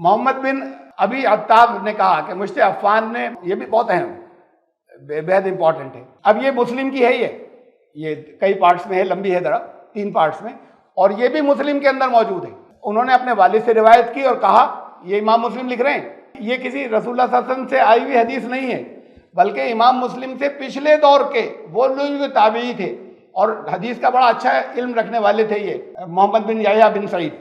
मोहम्मद बिन अबी अत्ताब ने कहा कि मुश्ते अफ़ान ने, ये भी बहुत अहम, बेहद इंपॉर्टेंट है। अब ये मुस्लिम की है, ये कई पार्ट्स में है, लंबी है जरा, 3 पार्ट्स में, और ये भी मुस्लिम के अंदर मौजूद है। उन्होंने अपने वालिद से रिवायत की और कहा, ये इमाम मुस्लिम लिख रहे हैं, ये किसी रसूलुल्लाह सल्लल्लाहु अलैहि वसल्लम से आई हुई हदीस नहीं है, बल्कि इमाम मुस्लिम से पिछले दौर के वो लोग जो ताबी थे और हदीस का बड़ा अच्छा इल्म रखने वाले थे, ये मोहम्मद बिन याह्या बिन सईद।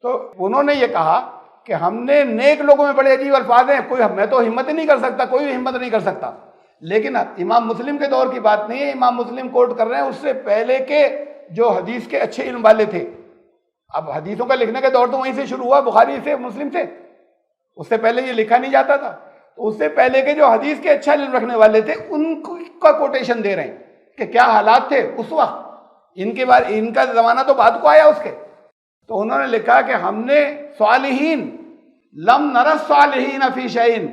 तो उन्होंने ये कहा कि हमने नेक लोगों में बड़े अजीब अल्फाज हैं, कोई मैं तो हिम्मत ही नहीं कर सकता, कोई भी हिम्मत नहीं कर सकता। लेकिन इमाम मुस्लिम के दौर की बात नहीं है, इमाम मुस्लिम कोट कर रहे हैं उससे पहले के जो हदीस के अच्छे इल्म वाले थे। अब हदीसों का लिखने का दौर तो वहीं से शुरू हुआ, बुखारी से, मुस्लिम से, उससे पहले ये लिखा नहीं जाता था। तो उससे पहले के जो हदीस के अच्छा इल्म रखने वाले थे उनका कोटेशन दे रहे हैं कि क्या हालात थे उस वक्त, इनके बाद, इनका जमाना तो बाद को आया उसके। तो उन्होंने लिखा कि हमने सालिहीन लम नरस सालिहीन फी शैइन,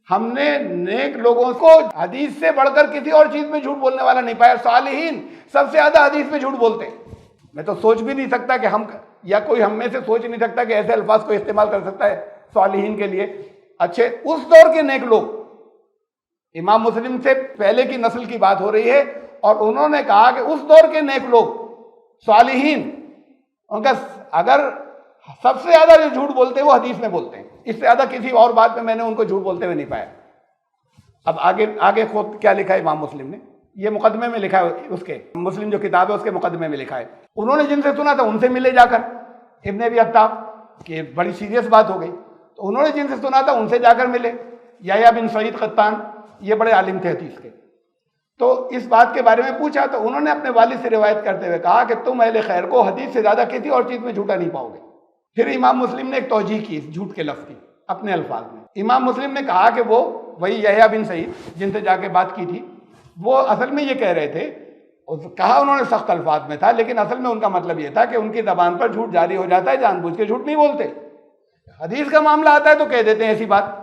हमने नेक लोगों को हदीस से बढ़कर किसी और चीज में झूठ बोलने वाला नहीं पाया। सालिहीन सबसे ज्यादा हदीस में झूठ बोलते हैं। मैं तो सोच भी नहीं सकता कि हम, या कोई हम में से सोच नहीं सकता कि ऐसे अल्फाज को इस्तेमाल कर सकता है सालिहीन के लिए। अच्छे उस दौर के नेक लोग, इमाम मुस्लिम से पहले की नस्ल की बात हो रही है, और उन्होंने कहा कि उस दौर के नेक लोग सालिहीन, उनका अगर सबसे ज्यादा जो झूठ बोलते हैं वो हदीस में बोलते हैं, इससे ज्यादा किसी और बात में मैंने उनको झूठ बोलते हुए नहीं पाया। अब आगे खुद क्या लिखा है इमाम मुस्लिम ने, ये मुकदमे में लिखा है, उसके मुस्लिम जो किताब है उसके मुकदमे में लिखा है। उन्होंने जिनसे सुना था उनसे मिले जाकर, इब्न अबी अत्ताब की बड़ी सीरियस बात हो गई, तो उन्होंने जिनसे सुना था उनसे जाकर मिले। याह्या बिन सईद क़त्तान, ये बड़े आलिम थे हदीस के। तो इस बात के बारे में पूछा तो उन्होंने अपने वालिद से रिवायत करते हुए कहा कि तुम अहले खैर को हदीस से ज्यादा किसी और चीज में झूठा नहीं पाओगे। फिर इमाम मुस्लिम ने एक तौजीह की इस झूठ के लफ्ज़ की अपने अल्फाज में। इमाम मुस्लिम ने कहा कि वो वही याह्या बिन सईद जिनसे जाके बात की थी, वो असल में ये कह रहे थे, कहा उन्होंने सख्त अल्फाज में था, लेकिन असल में उनका मतलब ये था कि उनकी ज़बान पर झूठ जारी हो जाता है, जानबूझ के झूठ नहीं बोलते। हदीस का मामला आता है तो कह देते हैं ऐसी बात।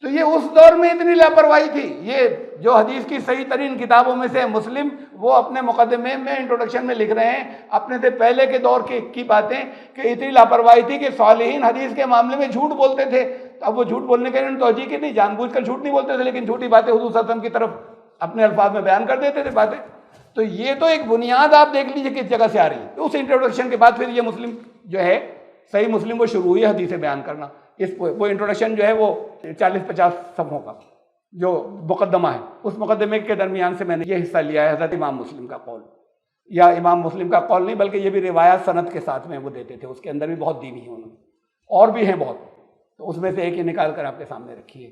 तो ये उस दौर में इतनी लापरवाही थी। ये जो हदीस की सही तरीन किताबों में से मुस्लिम, वो अपने मुकदमे में इंट्रोडक्शन में लिख रहे हैं अपने से पहले के दौर की बातें, कि इतनी लापरवाही थी कि सालिहीन हदीस के मामले में झूठ बोलते थे। अब वो झूठ बोलने के लिए तौजीह की नहीं, जानबूझकर झूठ नहीं बोलते थे, लेकिन झूठी बातें हुजूर सल्लल्लाहु अलैहि वसल्लम की तरफ अपने अल्फाज में बयान कर देते थे बातें। तो ये तो एक बुनियाद आप देख लीजिए किस जगह से आ रही है। तो उस इंट्रोडक्शन के बाद फिर ये मुस्लिम जो है, सही मुस्लिम, वो शुरू हुई है हदीसें बयान करना। वो इंट्रोडक्शन जो है वो 40-50 सफ़ों का जो मुकदमा है, उस मुकदमे के दरमियान से मैंने ये हिस्सा लिया है। हज़रत इमाम मुस्लिम का कौल, या इमाम मुस्लिम का कौल नहीं बल्कि ये भी रिवायत सनद के साथ में वो देते थे, उसके अंदर भी बहुत दीनी है उन्होंने, और भी हैं बहुत, तो उसमें से एक ही निकाल कर आपके सामने रखी है।